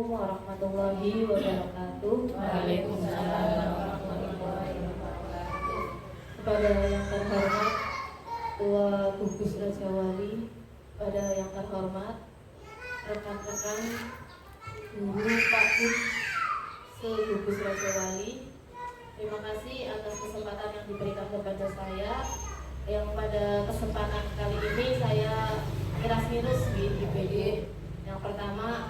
warahmatullahi wabarakatuh. Waalaikumsalam warahmatullahi wabarakatuh. Kepada yang terhormat Tua Gugus Raja Wali, pada yang terhormat rekan-rekan guru Pak Gus se-Gugus Raja Wali, terima kasih atas kesempatan yang diberikan kepada saya. Yang pada kesempatan kali ini saya miras-mirus di PD. Yang pertama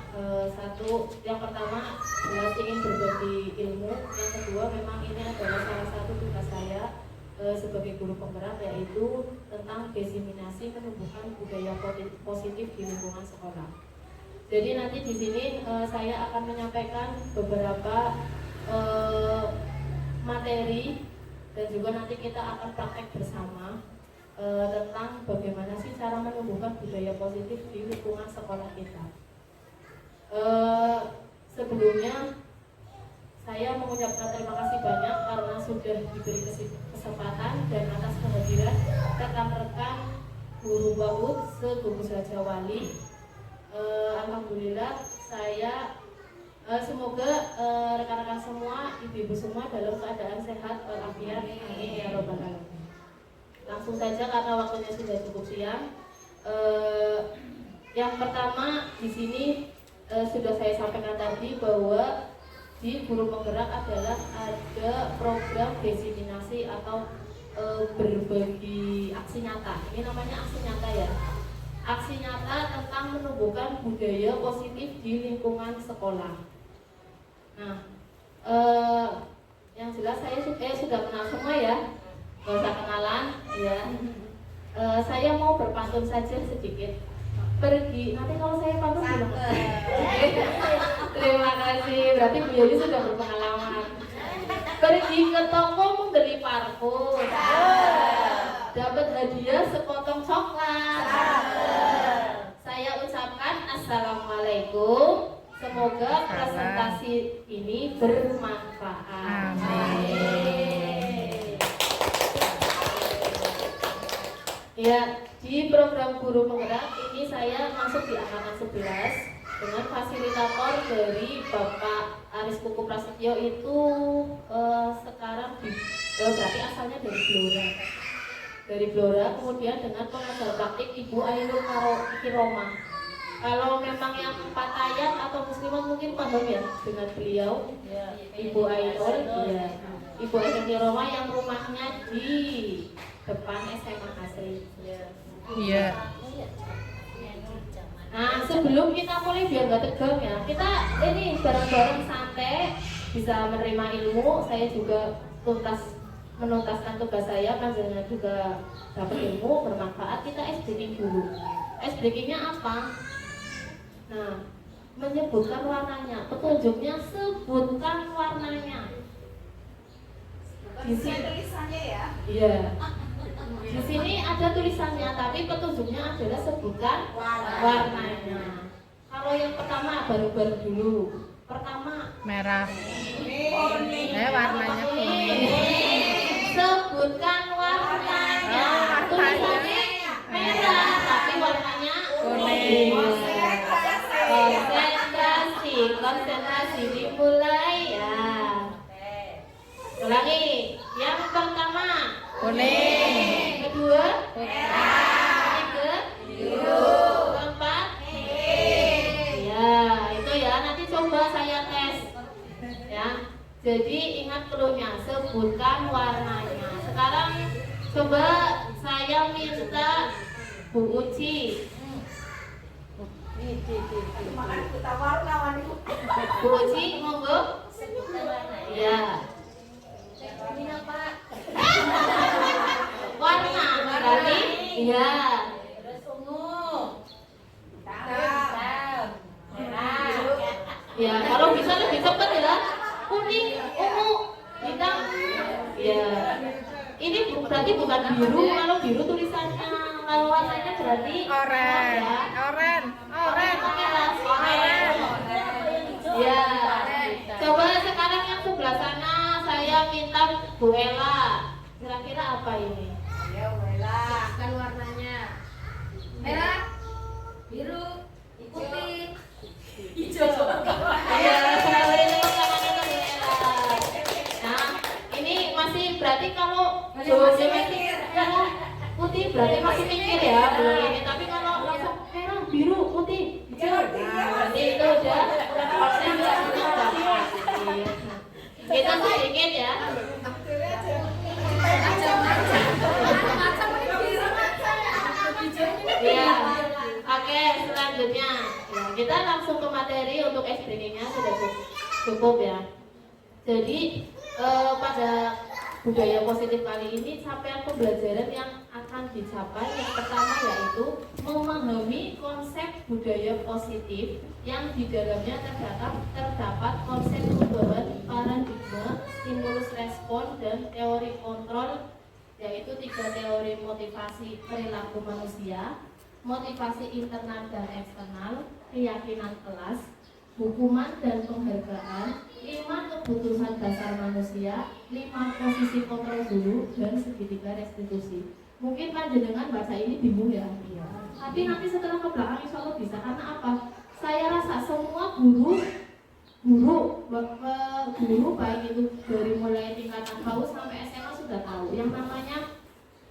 jelas ingin berbagi ilmu. Yang kedua, memang ini adalah salah satu tugas saya sebagai guru penggerak, yaitu tentang diseminasi menumbuhkan budaya positif di lingkungan sekolah. Jadi nanti di sini saya akan menyampaikan beberapa materi dan juga nanti kita akan praktek bersama tentang bagaimana sih cara menumbuhkan budaya positif di lingkungan sekolah kita. Sebelumnya saya mengucapkan terima kasih banyak karena sudah diberi kesempatan dan atas kehadiran rekan-rekan guru PAUD se-Gugus Raja Wali. Alhamdulillah saya semoga rekan-rekan semua, ibu-ibu semua dalam keadaan sehat walafiat. Amin ya robbal alamin. Langsung saja karena waktunya sudah cukup siang. Yang pertama di sini sudah saya sampaikan tadi bahwa di guru penggerak adalah ada program diseminasi atau berbagi aksi nyata. Ini namanya aksi nyata ya. Aksi nyata tentang menumbuhkan budaya positif di lingkungan sekolah. Nah, yang jelas saya sudah kenal semua ya. Gak usah kenalan ya. Saya mau berpantun saja sedikit. Pergi, nanti kalau saya pantun bilang. Terima kasih, berarti Bu Yoli sudah berpengalaman. Pergi ke toko membeli parfum, dapat hadiah sepotong coklat. Saya ucapkan assalamualaikum. Semoga presentasi ini bermanfaat. Amin. Ya, di program guru penggerak ini saya masuk di angkatan 11 dengan fasilitator dari Bapak Aris Kuku Prasetyo itu sekarang berarti asalnya dari Blora. Dari Blora, kemudian dengan pengajar praktik Ibu Ainul Kiroma. Kalau memang yang Patayan atau Muslimat mungkin paham ya dengan beliau, Ibu Ainul, ya. Ibu Ainul Kiroma yang rumahnya di depan SMA Asri. Iya. Nah, sebelum kita mulai biar nggak tegang ya, kita ini bareng-bareng santai bisa menerima ilmu. Saya juga menuntaskan tugas saya, pelajarannya juga dapat ilmu bermanfaat. Kita ice breaking dulu. Ice breakingnya apa? Nah, menyebutkan warnanya, petunjuknya sebutkan warnanya. Di sini tulisannya ya? Iya. Di sini ada tulisannya, tapi petunjuknya adalah sebutkan warnanya. Kalau yang pertama baru-baru dulu. Pertama Merah. kuning. Warnanya kuning. Sebutkan warnanya. Tulisannya merah, tapi warnanya kuning. Konsentrasi dimulai ya. Ulangi. Yang pertama Kuning. kedua Merah. ketiga biru, keempat ya, itu ya. Nanti coba saya tes ya. Jadi ingat cluenya, sebutkan warnanya. Sekarang coba saya minta Bu Uci. Bu Uci monggo. Ya. Ini apa? Warna berarti iya. Ya, kalau bisa lebih cepat ya. Kuning, ungu, hitam. Ya. Ini berarti bukan biru. Kalau biru tulisannya, kalau warnanya berarti Oranye. Ya. Coba sekarang yang sebelah sana saya minta Bu Ella. Kira-kira apa ini? Ya, sebutkan warnanya. Merah, biru, putih, hijau. Oke, selanjutnya ya, kita langsung ke materi untuk explaining-nya sudah cukup ya. Jadi pada budaya positif kali ini capaian pembelajaran yang akan dicapai yang pertama yaitu memahami konsep budaya positif yang di dalamnya terdapat konsep perubahan paradigma, stimulus respon, dan teori kontrol, yaitu 3 teori motivasi perilaku manusia, motivasi internal dan eksternal, keyakinan kelas, hukuman dan penghargaan, 5 kebutuhan dasar manusia, 5 posisi kontrol guru, dan segitiga restitusi. Mungkin panjenengan baca ini bingung ya, tapi nanti setelah ke belakang insya Allah bisa. Karena apa? Saya rasa semua guru baik itu dari mulai tingkatan PAUD sampai SMA sudah tahu yang namanya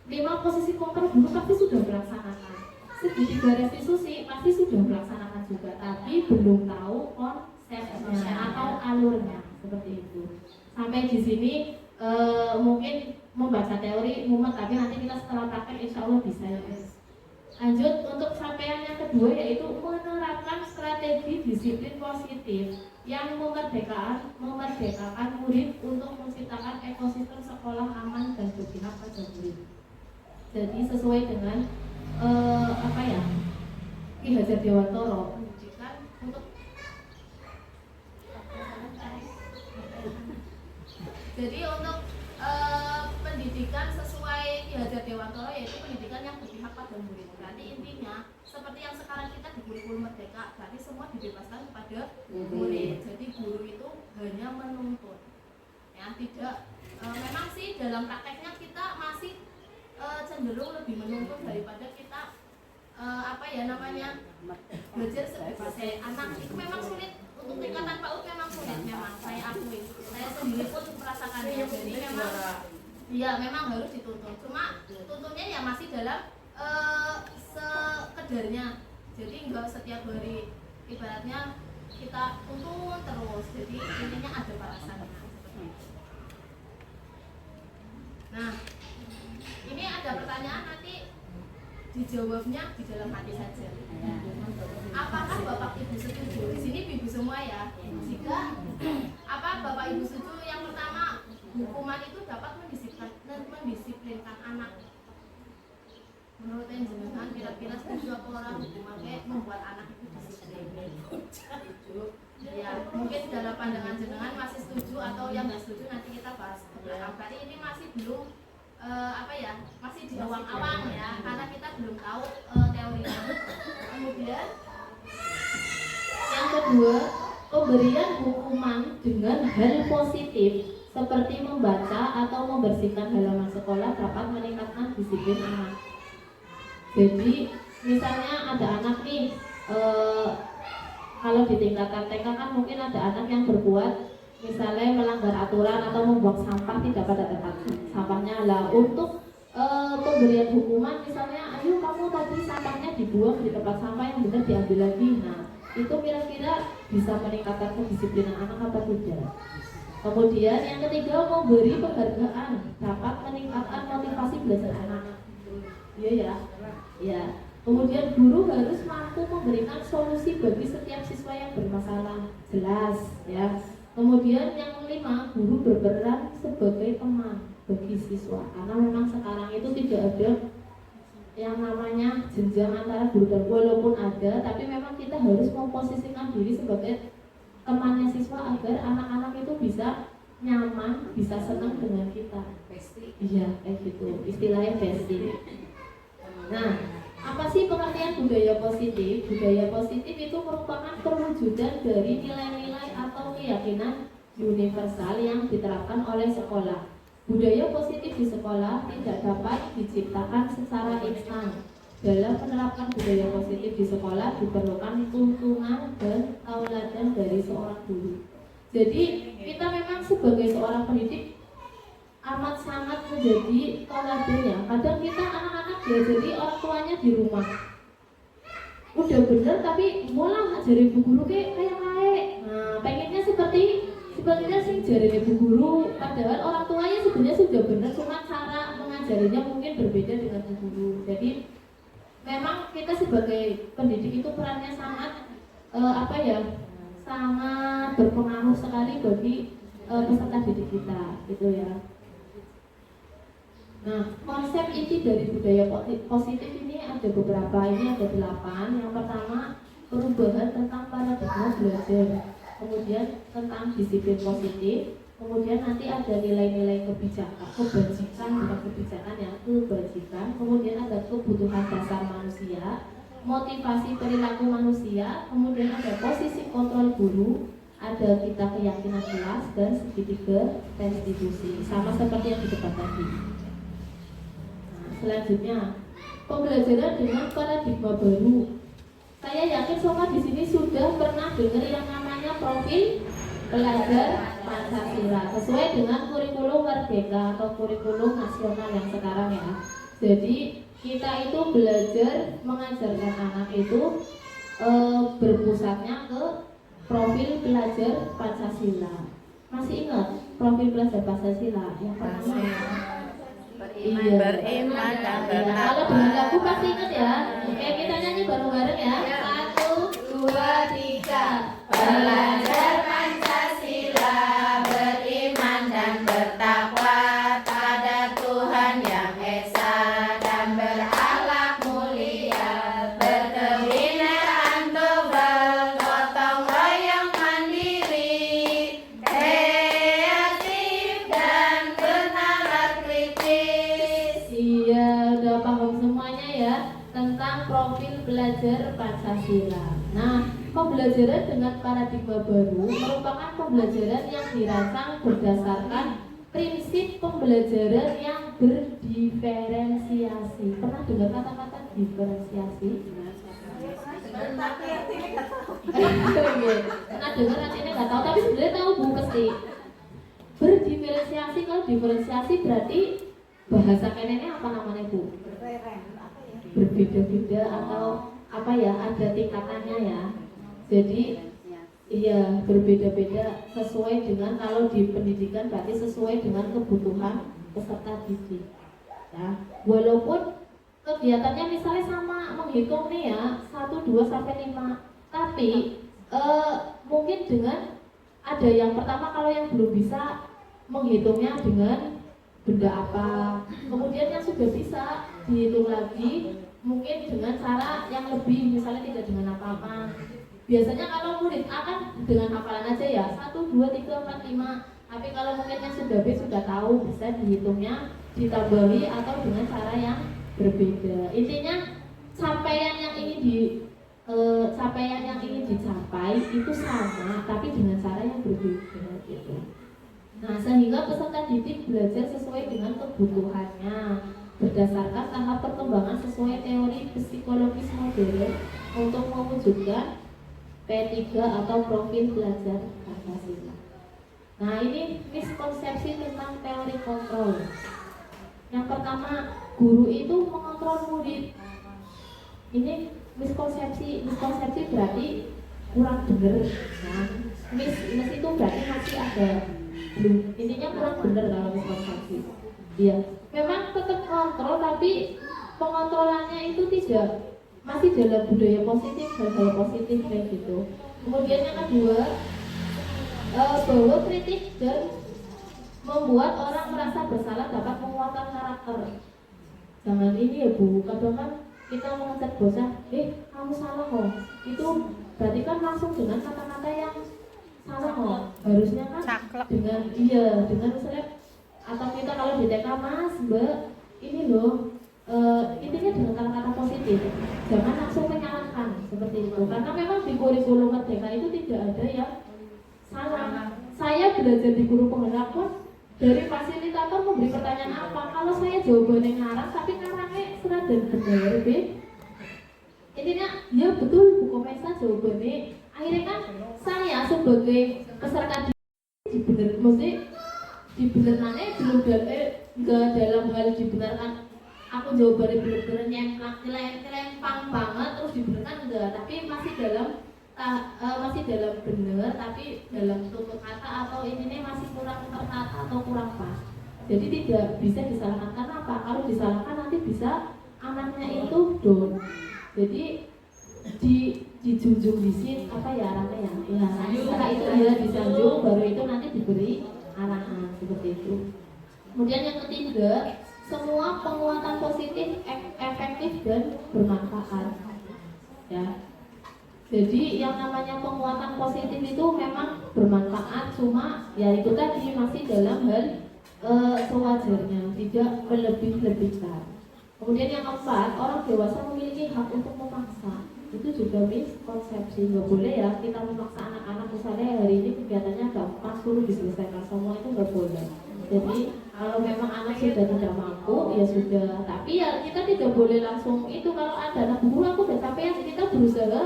5 posisi kontrol guru pasti sudah melaksanakan, segitiga restitusi pasti sudah melaksanakan juga, tapi belum tahu konsepnya atau alurnya seperti itu. Sampai di sini mungkin membaca teori mumet, tapi nanti kita setelah praktek insya Allah bisa ya guys. Lanjut untuk capaian yang kedua yaitu menerapkan strategi disiplin positif yang memerdekakan murid untuk menciptakan ekosistem sekolah aman dan berpihak pada murid. Jadi sesuai dengan Ki Hajar Dewantara pendidikan untuk pendidikan sesuai Ki Hajar Dewantara yaitu pendidikan yang berpihak pada murid. Berarti intinya seperti yang sekarang kita di kurikulum merdeka, berarti semua dibebaskan kepada murid. Jadi guru itu hanya menuntun, ya tidak. Memang sih dalam prakteknya kita masih cenderung lebih menuntun daripada kita belajar sebebasnya. Anak itu memang sulit untuk tingkatan PAUD, memang sulit, memang saya akui. Saya sendiri pun merasakannya. Jadi memang harus dituntun. Cuma tuntunnya ya masih dalam sekedarnya. Jadi enggak setiap hari ibaratnya kita tuntun terus. Jadi intinya ada batasannya seperti itu. Nah, ini ada pertanyaan nanti dijawabnya di dalam hati saja. Apakah Bapak Ibu setuju? Di sini Ibu semua ya. Jika Bapak Ibu setuju yang pertama hukuman itu dapat mendisiplinkan anak. Menurut jenengan kira-kira setuju apa orang hukuman membuat anak itu disiplin? Ya, mungkin dalam pandangan jenengan masih setuju atau yang nggak setuju nanti kita bahas ke belakang. Berarti ini masih belum masih di awang-awang ya, karena kita belum tahu teorinya. Kemudian yang kedua, pemberian hukuman dengan hal positif seperti membaca atau membersihkan halaman sekolah dapat meningkatkan disiplin anak. Jadi misalnya ada anak nih, kalau di tingkatan TK kan mungkin ada anak yang berbuat misalnya melanggar aturan atau membuang sampah tidak pada tempat sampahnya. Lah untuk pemberian hukuman misalnya, ayo kamu tadi sampahnya dibuang di tempat sampah yang benar diambil lagi. Nah itu kira-kira bisa meningkatkan kedisiplinan anak apa tidak? Kemudian yang ketiga, memberi penghargaan dapat meningkatkan motivasi belajar anak. Iya ya, ya. Kemudian guru harus mampu memberikan solusi bagi setiap siswa yang bermasalah, jelas ya. Kemudian yang kelima, guru berperan sebagai teman bagi siswa, karena memang sekarang itu tidak ada yang namanya jenjang antara guru dan walaupun ada, tapi memang kita harus memposisikan diri sebagai temannya siswa agar anak-anak itu bisa nyaman, bisa senang dengan kita. Iya, kayak gitu. Istilahnya bestie. Nah, apa sih pengertian budaya positif? Budaya positif itu merupakan perwujudan dari nilai-nilai atau keyakinan universal yang diterapkan oleh sekolah. Budaya positif di sekolah tidak dapat diciptakan secara instan. Dalam menerapkan budaya positif di sekolah diperlukan tuntunan dan tauladan dari seorang guru. Jadi kita memang sebagai seorang pendidik amat sangat menjadi tauladan ya. Kadang kita anak-anak diajari orang tuanya di rumah udah bener tapi malah ngajari ibu guru kayak. Nah pengennya sebenarnya sih jari ibu guru, padahal orang tuanya sebenarnya sudah benar, cuma cara mengajarinya mungkin berbeda dengan ibu guru. Jadi memang kita sebagai pendidik itu perannya sangat sangat berpengaruh sekali bagi peserta didik kita, gitu ya. Nah, konsep inti dari budaya positif ini ada beberapa, ini ada 8. Yang pertama, perubahan tentang paradigma belajar, kemudian tentang disiplin positif, kemudian nanti ada nilai-nilai kebajikan, bukan kebijakan ya, kebajikan, kemudian ada kebutuhan dasar manusia, motivasi perilaku manusia, kemudian ada posisi kontrol guru, ada kita keyakinan kelas, dan segitiga restitusi, sama seperti yang di depan tadi. Selanjutnya, pembelajaran dengan paradigma baru. Saya yakin semua di sini sudah pernah dengar yang namanya profil pelajar Pancasila sesuai dengan kurikulum Merdeka atau kurikulum nasional yang sekarang ya. Jadi kita itu belajar mengajarkan anak itu berpusatnya ke profil pelajar Pancasila. Masih ingat profil pelajar Pancasila yang pertama? Iya. Beriman dan Kalau bertakwa. dengan lagu pasti ingat ya. Oke, kita nyanyi bareng-bareng ya. 1, 2, 3. Belajar Pancasila, beriman dan bertakwa pada Tuhan yang esa dan berakhlak mulia, berkebinekaan tebal, gotong royong mandiri, kreatif dan bernalar kritis. Iya, udah paham semuanya ya tentang profil belajar Pancasila. Nah, pembelajaran dengan paradigma baru merupakan pembelajaran yang dirancang berdasarkan prinsip pembelajaran yang berdiferensiasi. Pernah dengar kata-kata diferensiasi? Pernah dengar artinya nggak tahu, tapi sebenarnya tahu Bu pasti. Berdiferensiasi, kalau diferensiasi berarti bahasa kenennya apa namanya Bu? Berbeda-beda atau apa ya, ada tingkatannya ya. Jadi iya, berbeda-beda sesuai dengan, kalau di pendidikan berarti sesuai dengan kebutuhan peserta didik ya. Walaupun kegiatannya misalnya sama menghitung nih ya, 1, 2, sampai 5, tapi mungkin dengan ada yang pertama, kalau yang belum bisa menghitungnya dengan benda apa, kemudian yang sudah bisa dihitung lagi mungkin dengan cara yang lebih, misalnya tidak dengan apa-apa. Biasanya kalau murid A kan dengan hafalan aja ya, 1, 2, 3, 4, 5. Tapi kalau mungkin yang sudah B sudah tahu, bisa dihitungnya, ditambahi atau dengan cara yang berbeda. Intinya capaian yang ingin dicapai itu sama, tapi dengan cara yang berbeda gitu. Nah, sehingga peserta didik belajar sesuai dengan kebutuhannya, berdasarkan tahap perkembangan sesuai teori psikologis modern untuk mewujudkan P3 atau profil belajar Pancasila. Nah, ini miskonsepsi tentang teori kontrol. Yang pertama, guru itu mengontrol murid. Ini miskonsepsi berarti kurang benar. Nah, mis itu berarti masih ada belum. Intinya kurang benar dalam miskonsepsi. Iya, memang tetap kontrol, tapi pengontrolannya itu tidak, masih dalam budaya positif, hal-hal positif kayak gitu. Kemudian yang kedua, bahwa kritik dan membuat orang merasa bersalah dapat menguatkan karakter. Jangan ini ya Bu, kadang kan kita mengajak bocah, kamu salah kok. Itu berarti kan langsung dengan kata-kata yang salah kok. Harusnya kan Caklek. dengan misalnya, atau kita kalau di TK, Mas, Mbak, ini loh, intinya dengan kata-kata positif. Jangan langsung menyalahkan seperti itu. Karena memang di kurikulum Merdeka itu tidak ada yang salah. Saya belajar di guru penggerak pun, dari fasilitator memberi pertanyaan apa, kalau saya jawabannya ngarang tapi ngarangnya serat dan benar, intinya ya betul Bu Komesa jawabannya. Akhirnya kan saya sebagai peserta dibener, mesti dibenerannya belum enggak dalam hal dibenarkan. Aku jawabannya bener-bener nyelempang banget terus dibenarkan enggak, tapi masih dalam benar, tapi dalam tutur kata atau ini masih kurang tertata atau kurang pas. Jadi tidak bisa disalahkan. Karena apa? Kalau disalahkan nanti bisa anaknya itu down. Jadi dijunjung di sini apa ya arahnya ya? Setelah itu dia disanjung, baru itu nanti diberi arahan seperti itu. Kemudian yang ketiga, semua penguatan positif efektif dan bermanfaat. Ya. Jadi yang namanya penguatan positif itu memang bermanfaat, cuma ya itu tadi masih dalam hal sewajarnya, tidak melebih-lebihkan. Kemudian yang keempat, orang dewasa memiliki hak untuk memaksa. Itu juga miskonsepsi, nggak boleh ya kita memaksa anak-anak. Misalnya hari ini kegiatannya gampang, suruh diselesaikan semua, itu nggak boleh. Jadi kalau memang anak sudah tidak mampu, ya sudah. Tapi ya kita tidak boleh langsung itu. Kalau ada anak guru aku udah capek, kita berusaha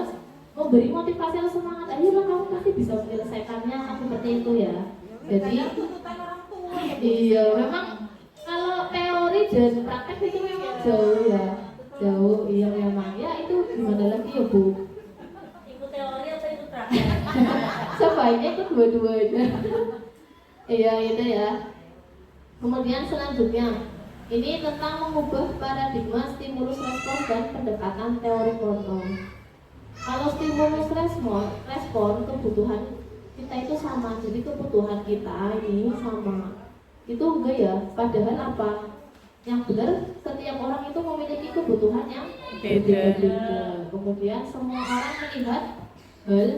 memberi motivasi atau semangat. Ayolah kamu pasti bisa menyelesaikannya, seperti itu ya. Jadi iya memang kalau teori dan praktek itu memang jauh ya, jauh. Iya memang ya itu gimana lagi ya Bu? Ikut teori atau ikut praktek? Sebaiknya ikut dua-duanya. Iya itu ya. Kemudian selanjutnya ini tentang mengubah paradigma stimulus respon dan pendekatan teori kontrol. Kalau stimulus respon kebutuhan kita itu sama, jadi kebutuhan kita ini sama. Itu enggak ya, padahal apa? Yang benar setiap orang itu memiliki kebutuhan yang berbeda-beda. Kemudian semua orang melihat hal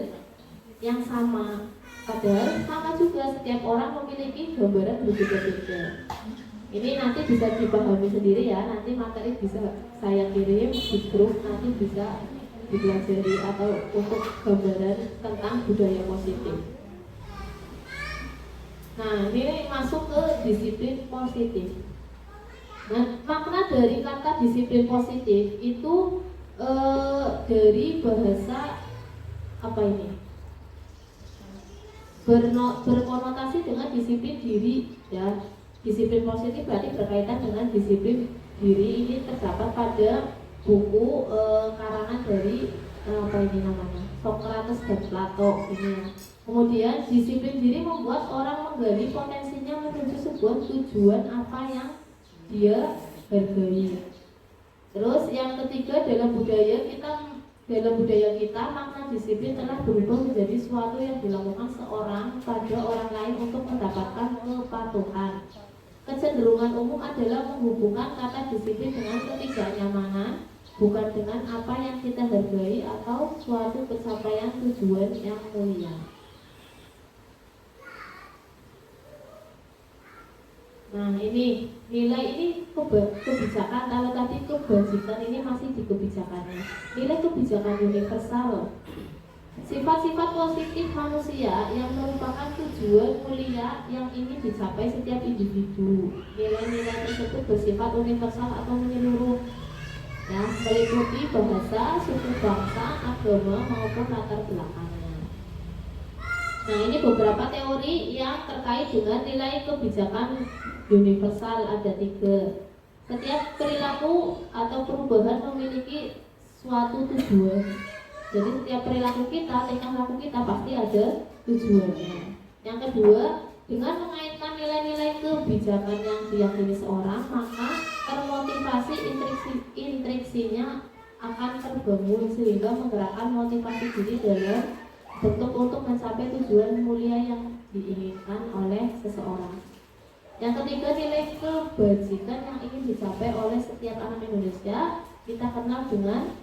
yang sama, padahal sama juga setiap orang memiliki gambaran berbeda-beda. Ini nanti bisa dipahami sendiri ya, nanti materi bisa saya kirim di grup, nanti bisa dipelajari atau untuk gambaran tentang budaya positif. Nah, ini masuk ke disiplin positif. Nah, makna dari kata disiplin positif itu dari bahasa apa ini? Berkonotasi dengan disiplin diri ya. Disiplin positif berarti berkaitan dengan disiplin diri. Ini terdapat pada buku karangan dari apa ini namanya? Socrates dan Plato ini ya. Kemudian disiplin diri membuat orang menggali potensinya menuju sebuah tujuan apa yang dia hargai. Terus yang ketiga, dalam budaya kita makna disiplin telah berubah menjadi suatu yang dilakukan seorang pada orang lain untuk mendapatkan kepatuhan. Kecenderungan umum adalah menghubungkan kata disiplin dengan ketidaknyamanan, bukan dengan apa yang kita hargai atau suatu pencapaian tujuan yang mulia. Nah ini nilai ini kebijakan. Kalau tadi kebajikan, ini masih di kebijakannya. Nilai kebijakan universal, sifat-sifat positif manusia yang merupakan tujuan mulia yang ingin dicapai setiap individu. Nilai-nilai tersebut bersifat universal atau menyeluruh, ya, meliputi bahasa, suku bangsa, agama maupun latar belakangnya. Nah ini beberapa teori yang terkait dengan nilai kebijakan universal. Ada 3. Setiap perilaku atau perubahan memiliki suatu tujuan. Jadi setiap perilaku kita, tingkah laku kita pasti ada tujuannya. Yang kedua, dengan mengaitkan nilai-nilai kebijakan yang diyakini seorang, maka termotivasi intriksinya akan terbangun sehingga menggerakkan motivasi diri dalam bentuk untuk mencapai tujuan mulia yang diinginkan oleh seseorang. Yang ketiga, nilai kebajikan yang ingin dicapai oleh setiap anak Indonesia kita kenal dengan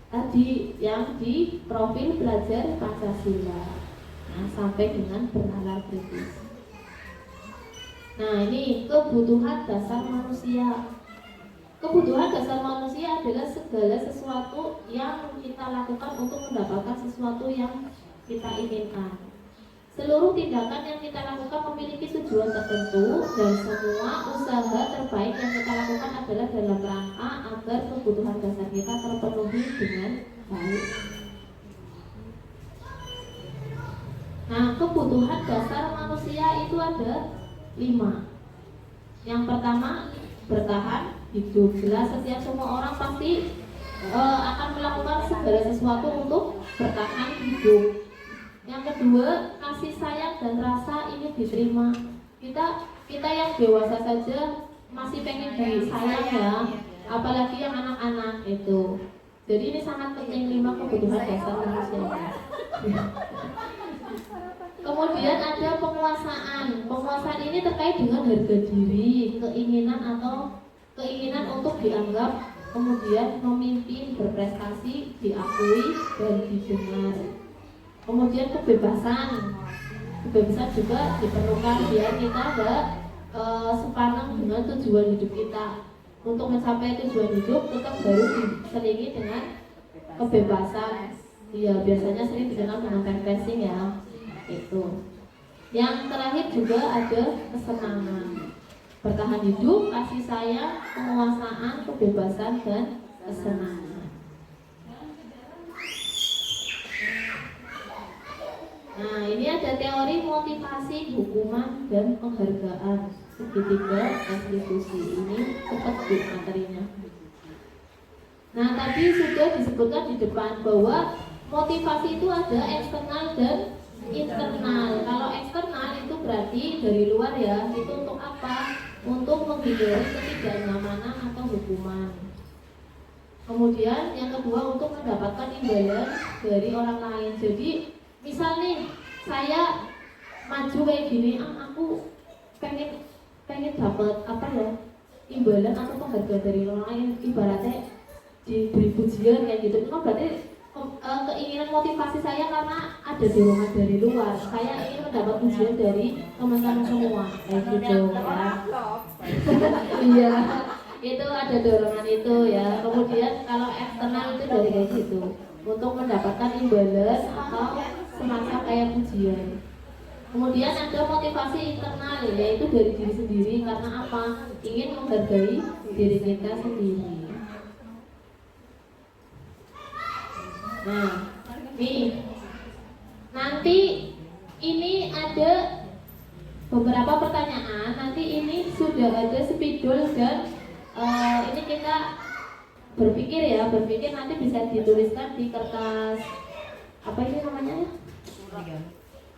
tadi yang di profil belajar Pancasila. Nah, sampai dengan bernalar kritis. Nah, ini kebutuhan dasar manusia. Kebutuhan dasar manusia adalah segala sesuatu yang kita lakukan untuk mendapatkan sesuatu yang kita inginkan. Seluruh tindakan yang kita lakukan memiliki tujuan tertentu, dan semua usaha terbaik yang kita lakukan adalah dalam rangka agar kebutuhan dasar kita terpenuhi dengan baik. Nah, kebutuhan dasar manusia itu ada 5. Yang pertama, bertahan hidup. Jelas setiap semua orang pasti akan melakukan segala sesuatu untuk bertahan hidup. Yang kedua, kasih sayang dan rasa ini diterima. Kita yang dewasa saja masih pengen disayang ya, apalagi yang anak-anak itu. Jadi ini sangat penting 5 kebutuhan dasar manusia. Kemudian ada penguasaan. Penguasaan ini terkait dengan harga diri, keinginan untuk dianggap, kemudian memimpin, berprestasi, diakui dan didengar. Kemudian kebebasan juga diperlukan biar kita sepaneng dengan tujuan hidup kita. Untuk mencapai tujuan hidup tetap harus diselingi dengan kebebasan. Iya, biasanya sering dikenal dengan refreshing ya. Itu. Yang terakhir juga ada kesenangan. Bertahan hidup, kasih sayang, penguasaan, kebebasan dan kesenangan. Nah, ini ada teori motivasi, hukuman dan penghargaan. Segitiga restitusi ini cepat materinya. Nah, tadi sudah disebutkan di depan bahwa motivasi itu ada eksternal dan internal. Kalau eksternal itu berarti dari luar ya. Itu untuk apa? Untuk menghindari ketidaknyamanan atau hukuman. Kemudian yang kedua untuk mendapatkan imbalan dari orang lain. Jadi misal nih saya maju kayak gini, aku pengen dapat apa ya, imbalan atau penghargaan dari orang lain, ibaratnya diberi pujian kayak gitu. Itu kan berarti keinginan motivasi saya karena ada dorongan dari luar. Saya ingin mendapat pujian dari teman-teman semua kayak gitu ya. Iya, itu ada dorongan itu ya. Kemudian kalau eksternal itu dari kayak gitu, untuk mendapatkan imbalan atau semacam kayak pujian. Kemudian ada motivasi internal, yaitu dari diri sendiri. Karena apa? Ingin menghargai diri kita sendiri. Nah, nih nanti ini ada beberapa pertanyaan. Nanti ini sudah ada spidol dan ini kita berpikir nanti bisa dituliskan di kertas apa ini namanya ya?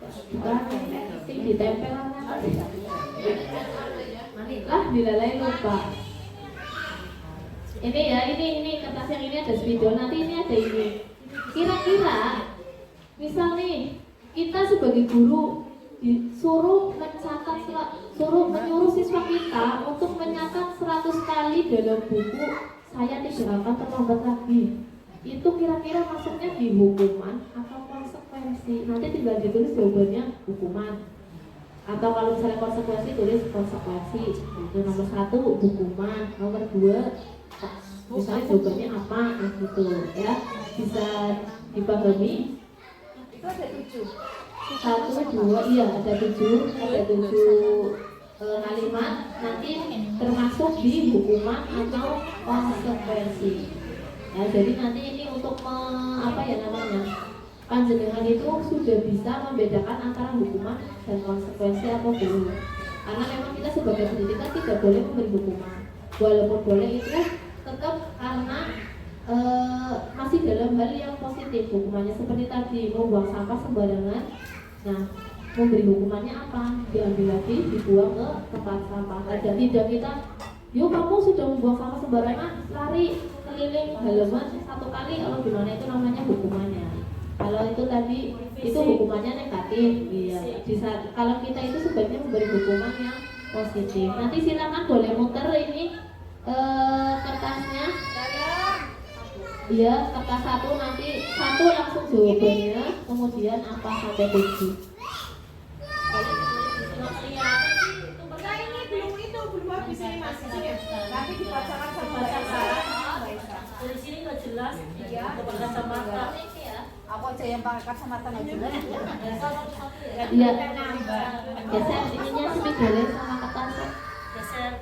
Bukan, ditempel dilalai lupa. Ini ya, ini kertas yang ini ada spidol, nanti ini ada ini. Kira-kira misal nih kita sebagai guru disuruh menyuruh siswa kita untuk mencatat 100 kali dalam buku saya tidak akan terlambat lagi. Itu kira-kira masuknya di hukuman atau konsekuensi? Nanti tinggal ditulis jawabannya hukuman. Atau kalau misalnya konsekuensi, tulis konsekuensi. Itu nomor 1 hukuman, nomor 2 misalnya jawabannya apa, gitu ya. Bisa dipahami? Itu ada 7. 1, 2, iya ada 7 kalimat. Nanti termasuk di hukuman atau konsekuensi. Ya, jadi nanti ini untuk panjenengan itu sudah bisa membedakan antara hukuman dan konsekuensi atau belum. Karena memang kita sebagai pendidikan tidak boleh memberi hukuman. Walaupun boleh itu tetap karena masih dalam hal yang positif hukumannya, seperti tadi membuang sampah sembarangan. Nah, memberi hukumannya apa? Diambil lagi, dibuang ke tempat sampah. Dan tidak kita, yuk kamu sudah membuang sampah sembarangan, lari keliling halaman 1 kali, kalau gimana itu namanya hukumannya. Kalau itu tadi itu hukumannya negatif, iya. Kalau kita itu sebaiknya memberi hukuman yang positif. Nanti silakan boleh muter ini kertasnya. Iya, kertas 1 nanti 1 langsung jawabannya, kemudian apa sampai 7. Belum habis ini masih sini. Nanti dibacakan sama Dari sini nggak jelas. Iya. Pakai kacamata. Aku aja yang pakai kacamata nggak jelas. Iya. Geser ininya spidolnya sama kertas. Geser.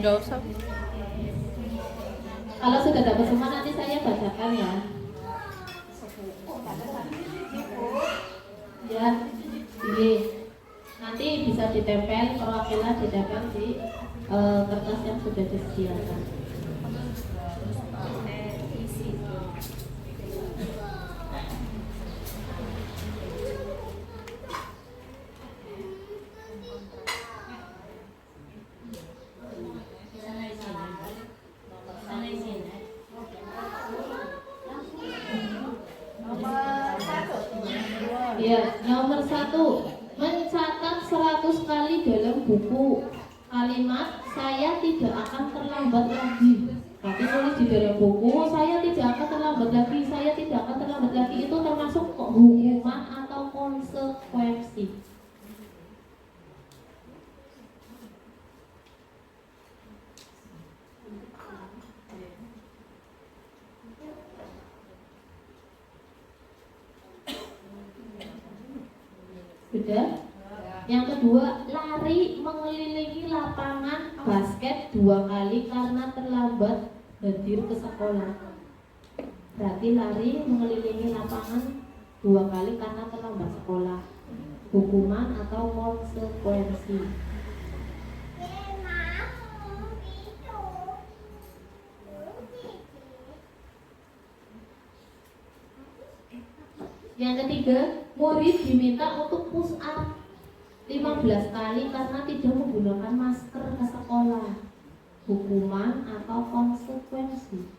Nggak usah. Kalau sudah dapat semua nanti saya bacakan ya. Ya, ini nanti bisa ditempel, perwakilan ditempel di kertas yang sudah disediakan. Ya, nomor 1, mencatat 100 kali dalam buku kalimat saya tidak akan terlambat lagi. Tapi tulis di dalam buku saya tidak akan terlambat lagi, saya tidak akan terlambat lagi, itu termasuk hukuman atau konsekuensi. Sudah? Yang kedua, lari mengelilingi lapangan basket 2 kali karena terlambat hadir ke sekolah. Berarti lari mengelilingi lapangan 2 kali karena terlambat sekolah. Hukuman atau konsekuensi. Yang ketiga, murid diminta untuk push up 15 kali karena tidak menggunakan masker ke sekolah. Hukuman atau konsekuensi.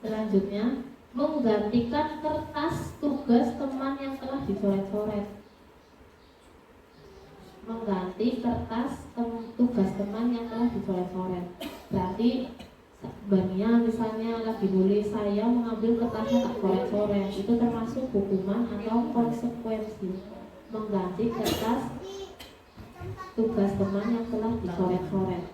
Selanjutnya, menggantikan kertas tugas teman yang telah dicoret-coret. Mengganti kertas tugas teman yang telah dicoret-coret. Berarti Bania misalnya lagi nulis, saya mengambil kertasnya tak coret-coret, itu termasuk hukuman atau konsekuensi. Mengganti kertas tugas teman yang telah dicoret-coret.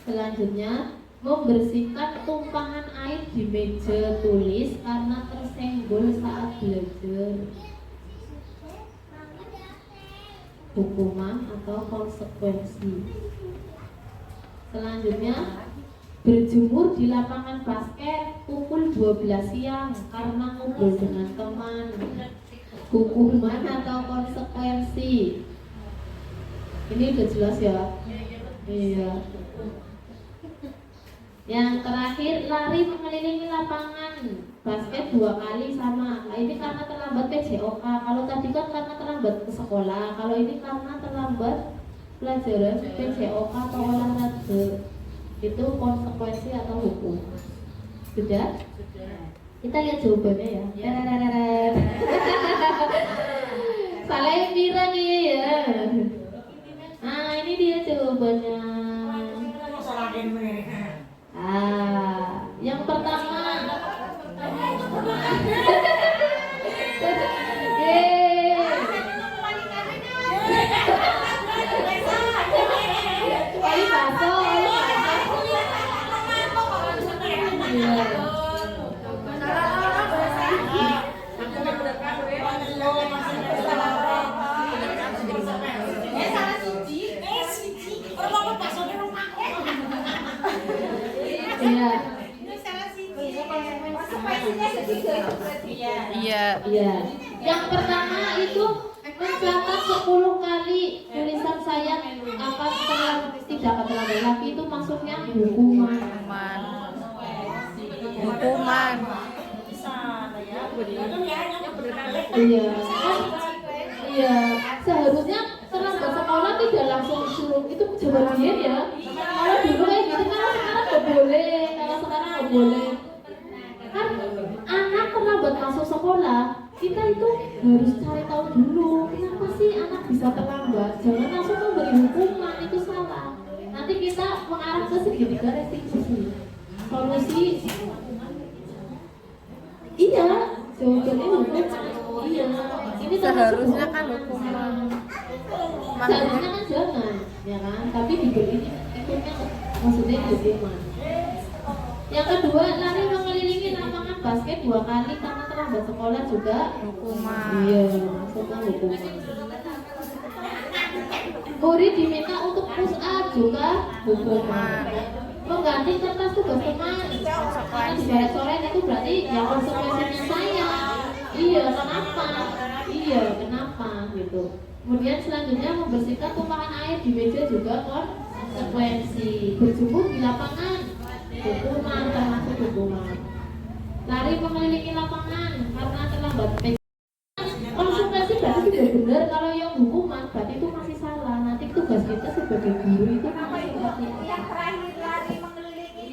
Selanjutnya, membersihkan tumpahan air di meja tulis karena tersenggol saat belajar. Hukuman atau konsekuensi. Selanjutnya, berjemur di lapangan basket pukul 12 siang karena ngobrol dengan teman. Hukuman atau konsekuensi. Ini udah jelas ya? Iya. Yang terakhir, lari mengelilingi lapangan basket 2 kali sama. Nah, ini karena terlambat PJOK. Kalau tadi kan karena terlambat ke sekolah. Kalau ini karena terlambat pelajaran PJOK atau olahraga. Itu konsekuensi atau hukum. Sudah? Kita lihat jawabannya ya. Salah yang bilang ya. Nah, ini dia jawabannya. Yang pertama, Iya. Yang pertama itu mencatat 10 kali tulisan saya tidak akan terlambat lagi, itu maksudnya hukuman. Hukuman. Iya. Seharusnya terlambat sekolah tidak langsung suruh, itu jawaban dia ya. Kalau dulu kayak gitu, kalau sekarang nggak boleh, kan anak terlambat masuk sekolah, kita itu harus cari tahu dulu kenapa sih anak bisa terlambat. Jangan langsung memberi hukuman, itu salah. Nanti kita mengarah ke segitiga restitusi. Solusi, iya, jawabannya hukuman. Iya, ini Seharusnya kan hukuman. Seharusnya kan jangan, ya kan? Tapi diberi ikutnya maksudnya hukuman. Yang kedua, lari mengelilingi lapangan basket 2 kali karena terlambat sekolah juga Hukuman. Iya, maksudnya hukuman. Murid diminta untuk push up juga hukuman. Mengganti kertas tugas teman karena dicoret-coret, itu berarti ya konsekuensinya saya. Iya, kenapa gitu. Kemudian selanjutnya, membersihkan tumpahan air di meja juga konsekuensi. Berjemur di lapangan, hukuman, termasuk hukuman. Lari mengelilingi lapangan karena terlambat. Konsekuensi berarti sudah benar. Kalau yang hukum sebagai guru itu memang seperti itu. Yang terakhir lari mengelilingi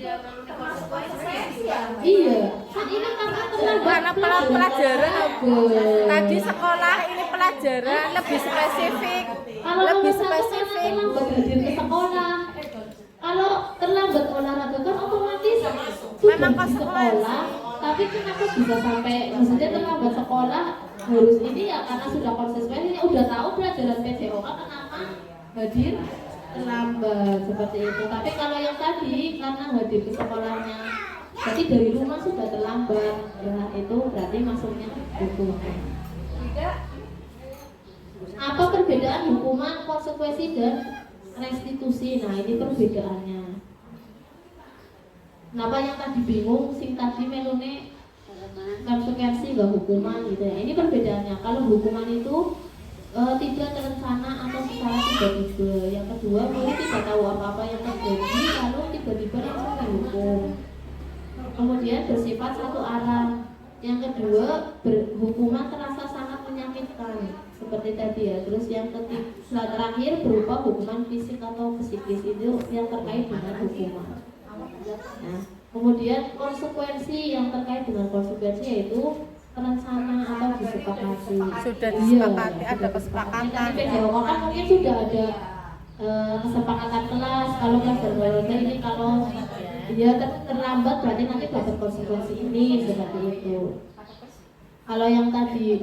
termasuk konsekuensi ya? Iya, kan ini karena Karena terlambat pelajaran Betul. tadi sekolah ini pelajaran lebih spesifik, Kalau lebih nomor satu karena spesifik. terlambat hadir ke sekolah. Kalau terlambat olahraga kan otomatis Memang sudah di konsekuensi. sekolah. Tapi kenapa bisa sampai maksudnya terlambat sekolah harus ini ya karena sudah konsekuensinya udah tahu pelajaran PJOK kenapa hadir terlambat seperti itu. Tapi kalau yang tadi karena hadir ke sekolahnya berarti dari rumah sudah terlambat ya itu berarti masuknya hukuman. Apa perbedaan hukuman, konsekuensi dan restitusi? Nah ini perbedaannya. Kenapa yang tadi bingung, sing tadi melune konsekuensi gak hukuman gitu ya. Ini perbedaannya. Kalau hukuman itu tidak terencana atau secara tiba-tiba. Yang kedua, murid tidak tahu apa-apa yang terjadi lalu tiba-tiba langsung dihukum. Kemudian bersifat satu arah. Yang kedua, hukuman terasa sangat menyakitkan seperti tadi ya. Terus yang ketiga, terakhir berupa hukuman fisik atau psikis itu yang terkait dengan hukuman. Nah, kemudian konsekuensi yang terkait dengan konsekuensi yaitu terencana atau disepakati. Sudah Iya, disepakati, ada sudah kesepakatan. disepakati. Tapi PJOK kan mungkin sudah ada kesepakatan kelas. Kalau pelajaran olahraga ini kalau dia terlambat berarti nanti dapat konsekuensi ini seperti itu. Kalau yang tadi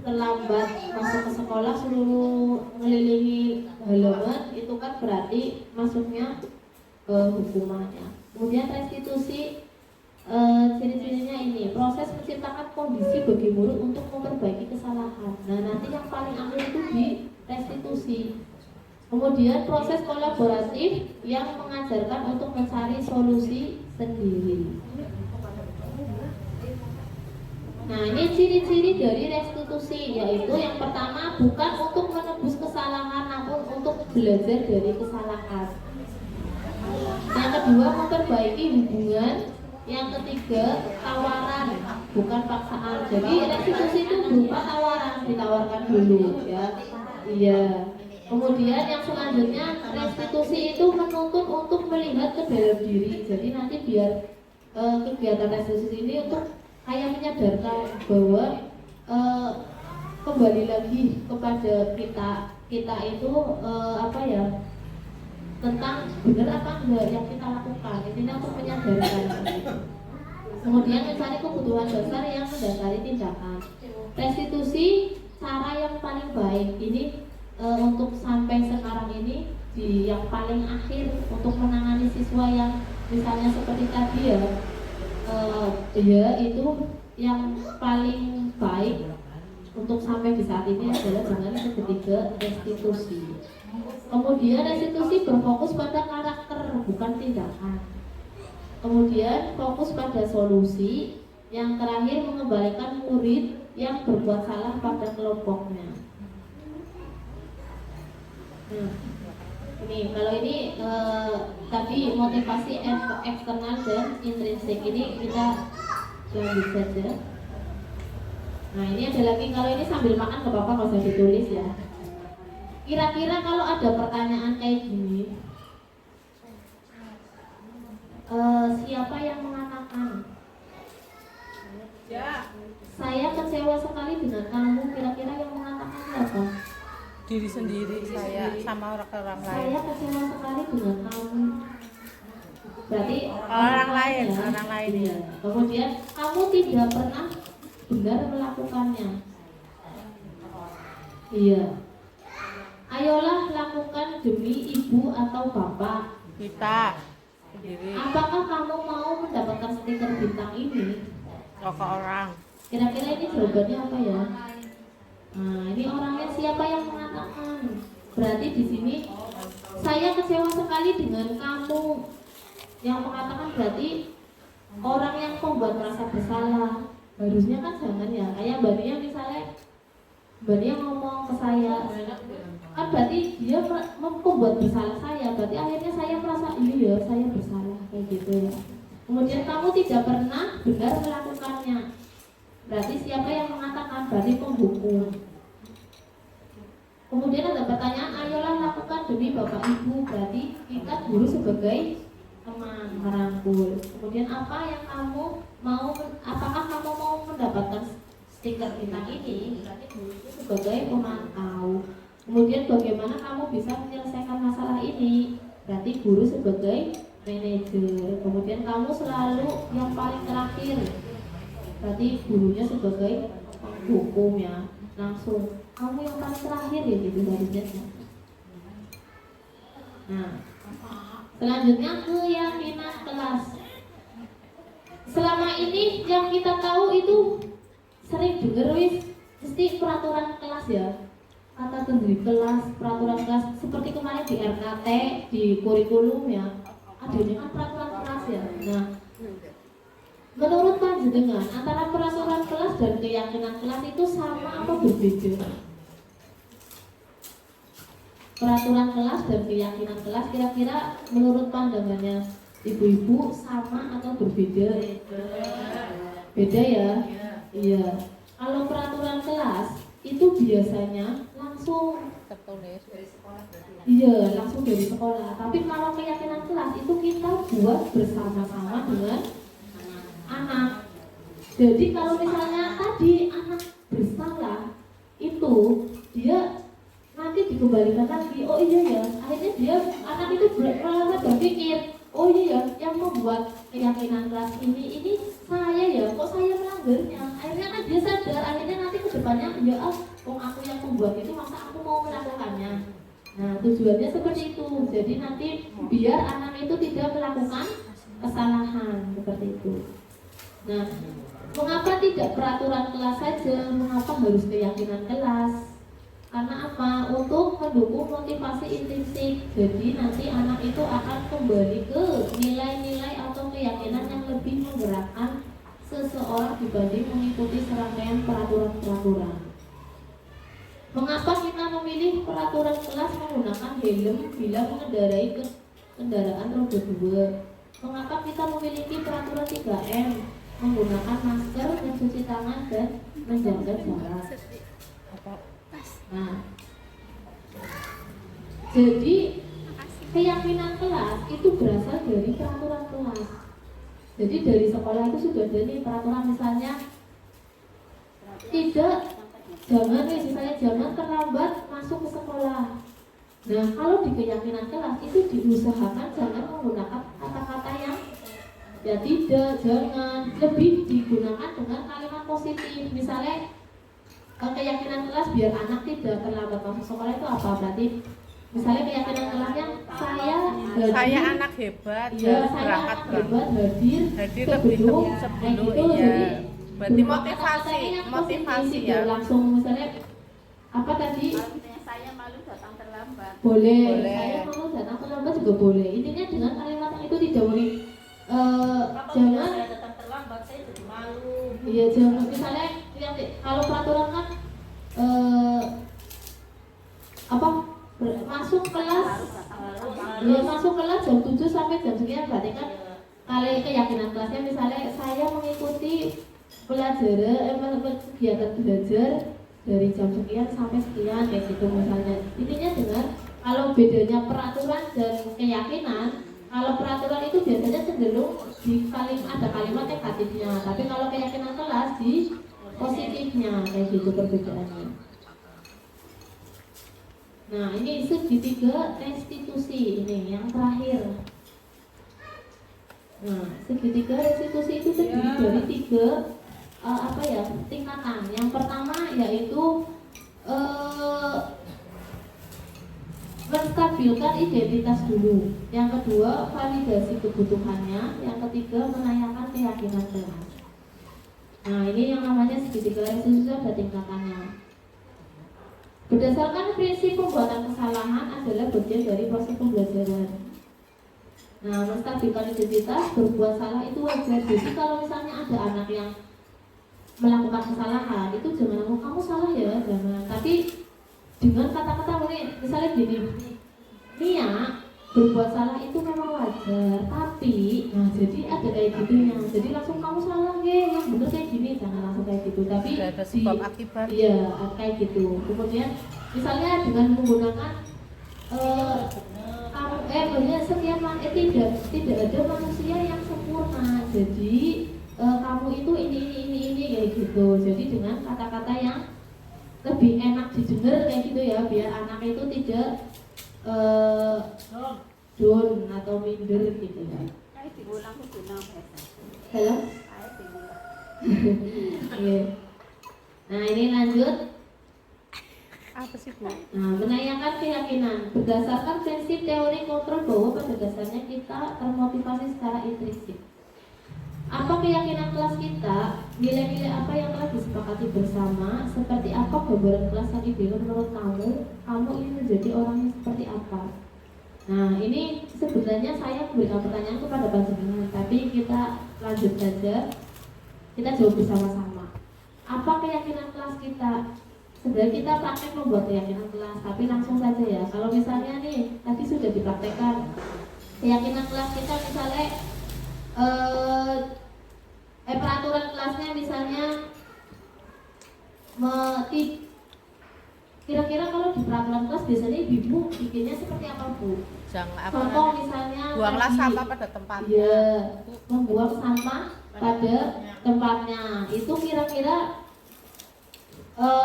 terlambat masuk ke sekolah seluruh mengelilingi halaman itu kan berarti masuknya hukumannya. Kemudian restitusi ciri-cirinya ini proses menciptakan kondisi bagi murid untuk memperbaiki kesalahan. Nah nanti yang paling akhir itu di restitusi. Kemudian proses kolaboratif yang mengajarkan untuk mencari solusi sendiri. Nah ini ciri-ciri dari restitusi yaitu yang pertama bukan untuk menebus kesalahan namun untuk belajar dari kesalahan. Yang kedua memperbaiki hubungan. Yang ketiga tawaran bukan paksaan. Jadi restitusi itu berupa tawaran, ditawarkan dulu ya. Iya. Kemudian yang selanjutnya restitusi itu menuntut untuk melihat ke dalam diri. Jadi nanti biar kegiatan restitusi ini untuk kayak menyadarkan bahwa kembali lagi kepada kita itu apa ya tentang benar apa enggak yang kita lakukan. Intinya untuk menyadarkan gitu. Kemudian mencari kebutuhan dasar yang mendasari tindakan. Restitusi cara yang paling baik ini untuk sampai sekarang ini di yang paling akhir untuk menangani siswa yang misalnya seperti tadi ya ya itu yang paling baik untuk sampai di saat ini adalah jangan yang ketiga restitusi. Kemudian restitusi berfokus pada karakter bukan tindakan. Kemudian fokus pada solusi. Yang terakhir mengembalikan murid yang berbuat salah pada kelompoknya. Ini kalau ini tadi motivasi eksternal dan intrinsik ini kita lanjut saja. Nah ini ada lagi kalau ini sambil makan nggak apa-apa nggak usah ditulis ya. Kira-kira kalau ada pertanyaan kayak gini, siapa yang mengatakan? Saya kecewa sekali dengan kamu. Kira-kira yang mengatakan siapa? Diri sendiri saya sama orang lain. Saya kecewa sekali dengan kamu. Berarti Orang lain, ya. orang lain. Iya. Kemudian kamu tidak pernah benar melakukannya. Iya. Ayolah lakukan demi ibu atau bapak. Kita sendiri. Apakah kamu mau mendapatkan stiker bintang ini? Ke orang. Kira-kira ini jawabannya apa ya? Nah, ini orangnya siapa yang mengatakan? Berarti di sini saya kecewa sekali dengan kamu. Yang mengatakan berarti orang yang membuat merasa bersalah. Harusnya kan jangan ya. Kayak Mbak Nia misalnya, Mbak Nia ngomong ke saya, kan berarti dia membuat bersalah saya. Berarti akhirnya saya merasa iya saya bersalah kayak gitu ya. Kemudian kamu tidak pernah benar melakukannya. Berarti siapa yang mengatakan? Berarti penghukum. Kemudian ada pertanyaan, ayolah lakukan demi Bapak Ibu. Berarti kita guru sebagai teman merangkul. Kemudian apa yang kamu mau, apakah kamu mau mendapatkan stiker bintang ini? Berarti guru itu sebagai pemantau. Kemudian bagaimana kamu bisa menyelesaikan masalah ini? Berarti guru sebagai manajer. Kemudian kamu selalu yang paling terakhir. Berarti gurunya sebagai penghukum ya. Langsung kamu yang paling terakhir ya gitu harusnya. Nah, selanjutnya keyakinan kelas. Selama ini yang kita tahu itu sering dengar mesti peraturan kelas ya. Kata kendali kelas, peraturan kelas seperti kemarin di RKT, di kurikulum ya. Adanya kan peraturan kelas ya. Nah, menurut panjenengan antara peraturan kelas dan keyakinan kelas itu sama apa berbeda? Peraturan kelas dan keyakinan kelas kira-kira menurut pandangannya ibu-ibu sama atau berbeda? Beda ya? Iya. Kalau peraturan kelas itu biasanya langsung tertulis. iya, langsung dari sekolah. Tapi kalau keyakinan kelas itu kita buat bersama-sama dengan anak. Jadi kalau misalnya tadi anak bersalah itu dia nanti dikembalikan lagi. Oh iya ya, akhirnya dia anak itu berpikir, oh iya ya, yang membuat keyakinan kelas ini saya ya, kok saya melanggarnya. Akhirnya kan dia sadar, akhirnya nanti kedepannya ya aku yang membuat itu masa aku mau melakukannya. Nah tujuannya seperti itu. Jadi nanti biar anak itu tidak melakukan kesalahan seperti itu. Nah, mengapa tidak peraturan kelas saja? Mengapa harus keyakinan kelas? Karena apa? Untuk mendukung motivasi intrinsik. Jadi nanti anak itu akan kembali ke nilai-nilai atau keyakinan yang lebih menggerakkan seseorang dibanding mengikuti serangkaian peraturan-peraturan. Mengapa kita memilih peraturan kelas menggunakan helm bila mengendarai kendaraan roda 2? Mengapa kita memiliki peraturan 3M? Menggunakan masker, mencuci tangan, dan menjaga jarak. Nah, jadi keyakinan kelas itu berasal dari peraturan kelas. Jadi dari sekolah itu sudah ada nih peraturan, misalnya jangan terlambat masuk ke sekolah. Nah, kalau di keyakinan kelas itu diusahakan jangan menggunakan kata-kata yang ya tidak, jangan, lebih digunakan dengan kalimat positif. Misalnya keyakinan kelas biar anak tidak terlambat masuk sekolah itu apa? Berarti misalnya keyakinan kelasnya saya anak hebat, ya, saya berangkat anak hebat hadir lebih sebelum sebelum gitu. iya. Jadi Berarti kata-kata yang motivasi positif, ya. langsung misalnya apa tadi? Saya malu datang terlambat. Boleh. Boleh. Saya malu datang terlambat juga boleh. Intinya dengan kalimat yang itu tidak boleh Kalau jangan saya datang terlambat, saya jadi malu. iya, jangan misalnya kalau peraturan kan masuk kelas ya masuk kelas jam 7 sampai jam sekian, berarti kan kali keyakinan kelasnya misalnya saya mengikuti kegiatan belajar dari jam sekian sampai sekian kayak gitu misalnya. Intinya dengan kalau bedanya peraturan dan keyakinan, kalau peraturan itu biasanya cenderung di ada kalimat negatifnya, tapi kalau keyakinan kelas di positifnya kayak gitu perbedaannya. Nah ini segitiga restitusi ini yang terakhir. Nah segitiga restitusi itu terdiri dari tiga tingkatan. Yang pertama yaitu menstabilkan identitas dulu. Yang kedua validasi kebutuhannya. Yang ketiga menanyakan keyakinan kelas. Nah ini yang namanya segitiga restitusi ada tingkatannya. Berdasarkan prinsip pembuatan kesalahan adalah bagian dari proses pembelajaran. Nah, menstabilkan identitas berbuat salah itu wajar. Jadi kalau misalnya ada anak yang melakukan kesalahan, itu jangan ngomong kamu salah ya, jangan. Tapi dengan kata-kata misalnya gini, Nia berbuat salah itu memang wajar, tapi nah jadi ada kayak gitunya. Jadi langsung kamu salah yang bener kayak gini, jangan langsung kayak gitu. Tapi ada sebab akibat. Iya, kayak gitu. Kemudian misalnya dengan menggunakan benar setiap tidak ada manusia yang sempurna. Jadi kamu itu ini kayak gitu. Jadi dengan kata-kata yang lebih enak didengar kayak gitu ya, biar anak itu tidak down atau minder gitu ya. Halo? Iya. Nah ini lanjut. Apa sih Bu? Nah, menanyakan keyakinan berdasarkan prinsip teori kontrol bahwa pada dasarnya kita termotivasi secara intrinsik. Apa keyakinan kelas kita? Nilai-nilai apa yang telah disepakati bersama? Seperti apa gambaran kelas yang ideal menurut kamu? Kamu ingin menjadi orang yang seperti apa? Nah, ini sebenarnya saya memberikan pertanyaan kepada panjenengan, tapi kita lanjut saja. Kita jawab bersama-sama. Apa keyakinan kelas kita? Sebenarnya kita praktek membuat keyakinan kelas, tapi langsung saja ya. Kalau misalnya nih, tadi sudah dipraktekkan keyakinan kelas kita, misalnya peraturan kelasnya misalnya kira-kira kalau di peraturan kelas biasanya ibu bikinnya seperti apa Bu? Contoh misalnya buanglah sampah pada tempatnya. Iya, membuang sampah pada tempatnya. Itu kira-kira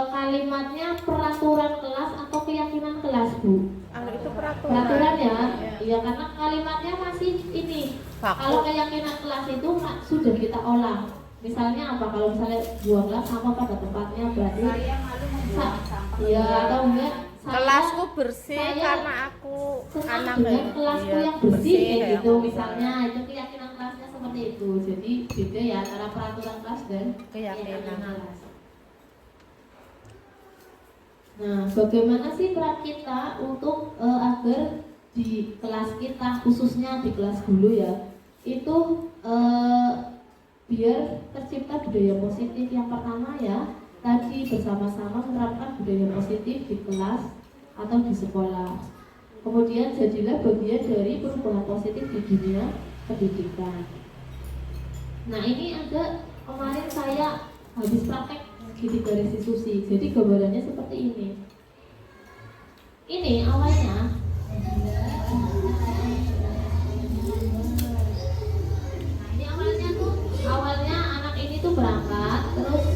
kalimatnya peraturan kelas atau keyakinan kelas Bu? Itu Peraturan ya, iya karena kalimatnya masih ini. Baku. Kalau keyakinan kelas itu sudah kita olah. Misalnya apa? Kalau misalnya buanglah sampah pada tempatnya berarti Saya malu membuang sampah. iya atau enggak? Kelasku bersih saya karena aku senang anak dengan kelasku yang bersih kayak ya. gitu. Misalnya itu keyakinan kelasnya seperti itu. Jadi beda ya antara peraturan kelas dan keyakinan kelas. Nah, bagaimana sih peran kita untuk agar di kelas kita, khususnya di kelas dulu ya, itu biar tercipta budaya positif. Yang pertama ya, tadi bersama-sama menerapkan budaya positif di kelas atau di sekolah. Kemudian jadilah bagian dari perubahan positif di dunia pendidikan. Nah, ini ada kemarin saya habis praktek segitiga restitusi. Jadi gambarannya seperti ini. Ini awalnya awalnya anak ini tuh berangkat, terus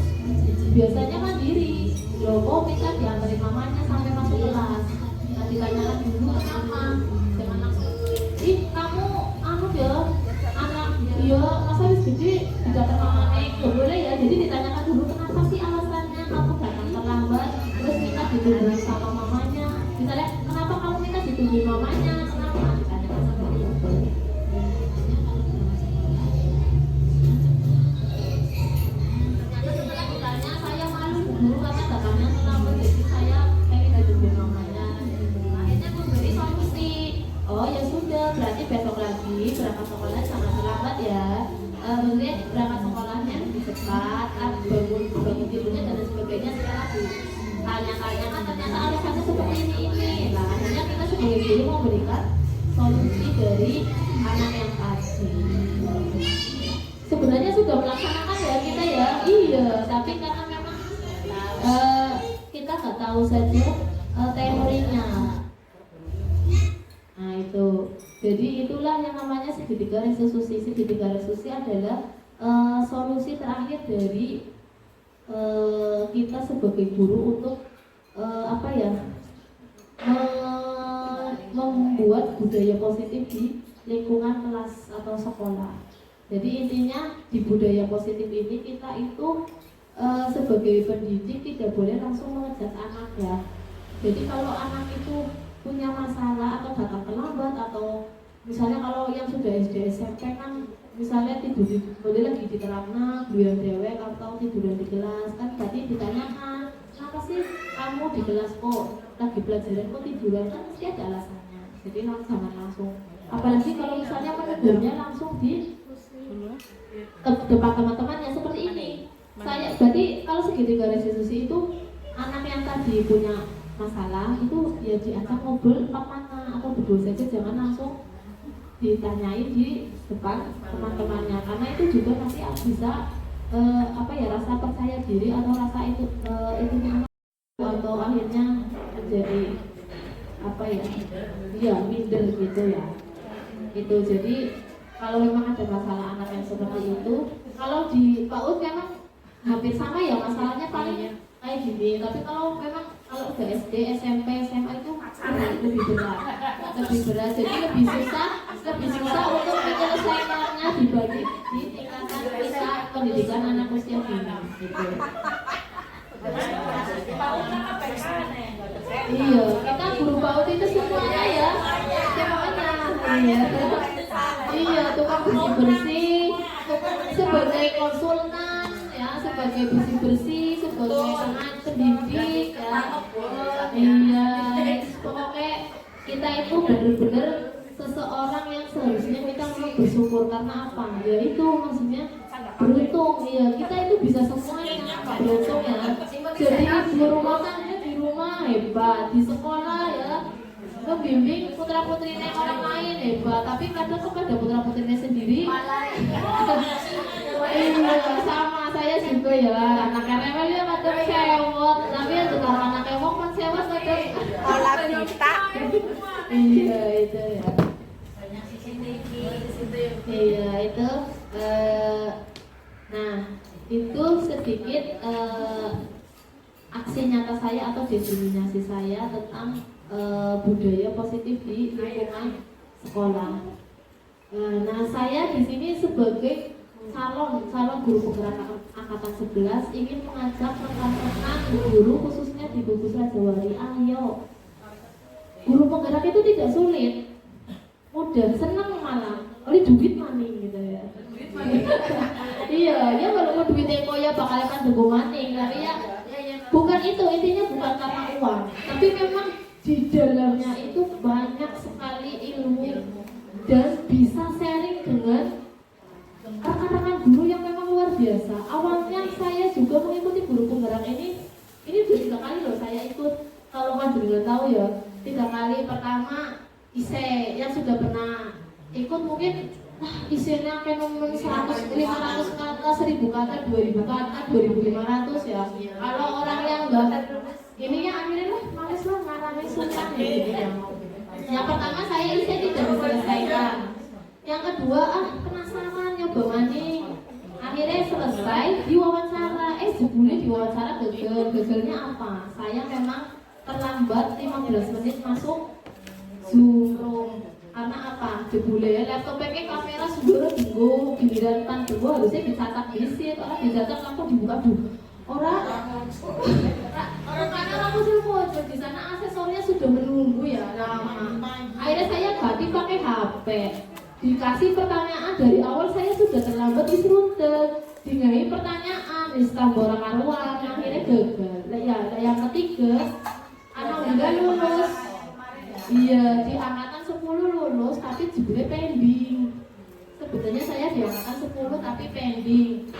biasanya mandiri. Loh, kok minta diantarin mamanya sampai masuk kelas. Nah, ditanyakan dulu kenapa? Jangan langsung, ih kamu ya, anak iya masa habis gede didatang mamanya. Gak boleh ya, jadi ditanyakan dulu kenapa sih alasannya kamu datang terlambat, terus minta ditungguin sama mamanya. Misalnya, kenapa kamu minta ditungguin mamanya? Kenapa? Ditanyakan seperti itu. Setelah ditanya, saya malu dulu karena datangnya terlambat, jadi saya pengen ditungguin mamanya. Akhirnya memberi solusi. Oh ya sudah, berarti besok lagi berangkat sekolah jangan terlambat ya. Maksudnya berangkat sekolahnya lebih cepat, bangun tidurnya dan sebagainya. Setelah ditanya-tanya kan ternyata alasannya seperti ini. Nah, akhirnya kita sebagai guru memberikan solusi dari anak yang tadi. Sebenarnya sudah melaksanakan ya kita ya, iya. Tapi karena memang kita nggak tahu saja teorinya. Nah itu, jadi itulah yang namanya segitiga restitusi. Segitiga restitusi adalah solusi terakhir dari kita sebagai guru untuk membuat budaya positif di lingkungan kelas atau sekolah. Jadi intinya di budaya positif ini kita itu sebagai pendidik tidak boleh langsung mengejar anak ya. Jadi kalau anak itu punya masalah atau datang terlambat, atau misalnya kalau yang sudah SD SMP kan misalnya tidur boleh lagi di terapna, beliau dewek atau tiduran di kelas, kan berarti ditanyakan kenapa sih kamu di kelas kok lagi pelajaran kok tiduran, kan mesti ada alasannya. Jadi jangan langsung, apalagi kalau misalnya menegurnya langsung di depan teman-temannya seperti ini. Saya berarti kalau segitiga restitusi itu anak yang tadi punya masalah itu ya diajak ngobrol empat mata atau berdua saja, jangan langsung ditanyain di depan teman-temannya, karena itu juga nanti bisa rasa percaya diri atau rasa itu atau akhirnya jadi apa ya, iya minder gitu ya. Itu jadi kalau memang ada masalah anak yang seperti itu, kalau di PAUD memang hampir sama ya masalahnya paling kayak gini. Tapi kalau memang kalau udah SD, SMP, SMA itu lebih berat, jadi lebih susah untuk menyelesaikannya dibagi di tingkatan usia pendidikan anak usia dini gitu. Iya, kita guru PAUD itu semuanya ya, semuanya. Iya, tukang bersih-bersih, sebagai konsultan, ya, sebagai bersih-bersih, sebagai pendidik, ya. Iya, pokoknya kita itu benar-benar seseorang yang seharusnya kita mau bersyukur karena apa? Ya itu maksudnya beruntung, ya kita itu bisa semuanya, beruntung ya. Jadi di rumah tangga di rumah hebat, di sekolah ya membimbing putra putrinya orang lain hebat, tapi kadang kepada putra putrinya sendiri iya sama saya juga ya, anak rewel ya kadang sewot, tapi ya juga anak ewok kan sewot kadang olah kita. iya itu ya, iya itu nah itu sedikit aksi nyata saya atau definisi saya tentang budaya positif di lingkungan sekolah. Nah, saya di sini sebagai calon guru penggerak angkatan 11 ingin mengajak rekan-rekan guru khususnya di Gugus Rajawali, ayo. Guru penggerak itu tidak sulit, mudah, senang malah. Oleh duit maning gitu ya. Iya, ya kalau mau duitnya kok ya bakal akan dugo maning, tapi ya bukan itu, intinya bukan karena uang, tapi memang di dalamnya itu banyak sekali ilmu dan bisa sharing dengan rekan-rekan guru yang memang luar biasa. Awalnya saya juga mengikuti guru penggerak ini udah 3 kali loh saya ikut. Kalau kan juga tahu ya, 3 kali. Pertama ISE yang sudah pernah ikut mungkin isinya kayak nomor 100, 500 kata, 1000 kata, 2000 kata, 2500 ya. Kalau orang yang enggak ini ya akhirnya males lah ngarangin susah ya gitu ya. Yang pertama saya ISE tidak diselesaikan. Yang kedua penasaran nyoba maning. Akhirnya selesai diwawancara. Jebule diwawancara gagalnya apa? Saya memang terlambat 15 menit masuk Zoom. Karena apa? Jebule laptopnya kamera sudah dinggo, giliran tan dua harusnya dicatat disit, orang dicatat langsung dibuka dulu. Orang karena aku semua di sana aksesornya sudah menunggu ya lama. Akhirnya saya ganti pakai HP. Dikasih pertanyaan dari awal saya sudah terlambat diseruntet. Dingai pertanyaan, tambah orang akhirnya gagal. Ya, yang ketiga, anak enggak lulus. Iya, di angkatan 10 lulus tapi jebule pending. Sebetulnya saya di angkatan 10 tapi pending.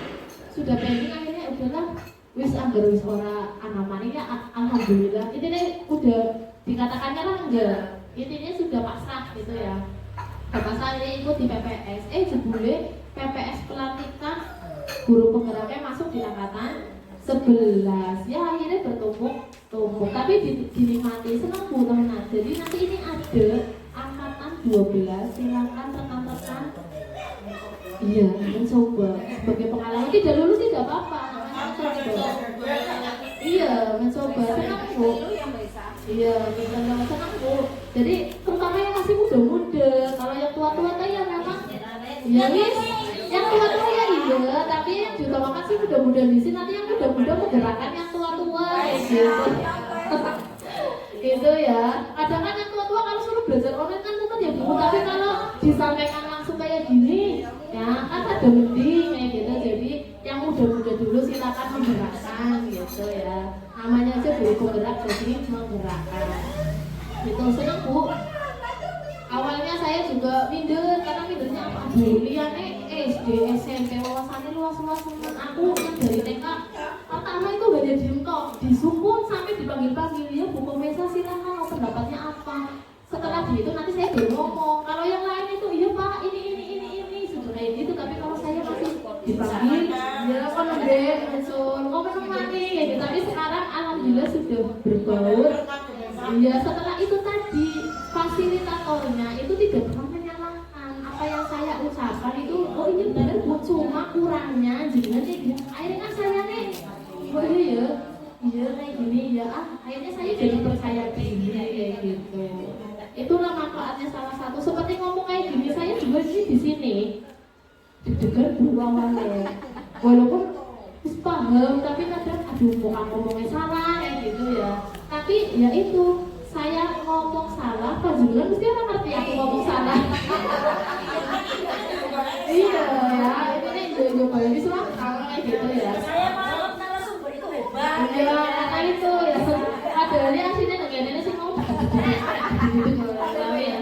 Sudah pending akhirnya udahlah wis anggar wis ora anamane ya alhamdulillah. Intinya udah dikatakannya lah enggak. Intinya sudah pasrah gitu ya. Bapak saya ikut di PPS. Jebule PPS pelantikan guru penggeraknya masuk di angkatan 11. Ya akhirnya bertumpuk. Tapi dinikmati, senang Bu teman. Jadi nanti ini ada angkatan 12, silakan rekan-rekan iya mencoba sebagai pengalaman, tidak lulus tidak apa-apa, mencoba. Iya mencoba, senang Bu. Iya senang Bu. Jadi terutama yang masih muda-muda. Kalau yang tua-tua tuh ya memang ya wis yang tua-tua ya iya, tapi yang juga makan sih muda-muda di sini, nanti yang muda-muda menggerakkan yang tua-tua gitu. Itu ya. Kadang kan yang tua-tua kalau suruh belajar online kan tetap ya bingung, tapi kalau disampaikan langsung kayak gini ya kan ada mending kayak gitu. Jadi yang muda-muda dulu silakan menggerakkan gitu ya. Namanya aja guru penggerak, jadi menggerakkan. Itu senang Bu. Awalnya saya juga minder, karena mindernya apa? Buliannya SD, SMP, wawasannya luas-luas teman. Aku yang dari TK pertama itu hanya diem kok, disumpun sampai dipanggil-panggil, ya Bu Komesa silahkan mau pendapatnya apa. Setelah itu nanti saya baru ngomong. Kalau yang lain itu iya Pak ini sudah kayak gitu, tapi kalau saya masih dipanggil ya kan udah muncul ngomong mati ya gitu. Tapi sekarang alhamdulillah sudah berbaur Iya, setelah itu tadi fasilitatornya itu tidak pernah menyalahkan apa yang saya ucapkan itu. Oh ini benar bu, cuma kurangnya jadinya kayak gini. Akhirnya kan saya nih, oh iya kayak gini ya. Akhirnya saya jadi percaya diri kayak gitu. Itulah manfaatnya salah satu. Seperti ngomong kayak gini, saya juga di sini deg-degan berulang-ulang. Walaupun paham, tapi kadang aduh kok ngomongnya salah kayak gitu ya. Tapi ya itu, saya ngomong salah, Pak Julian mesti orang ngerti aku ngomong salah. Iya ya, itu nih coba ini selama kayak gitu ya. Saya mau narasumber itu hebat. Ya, karena itu ya, ada ini aslinya negara ini sih ngomong gitu ya.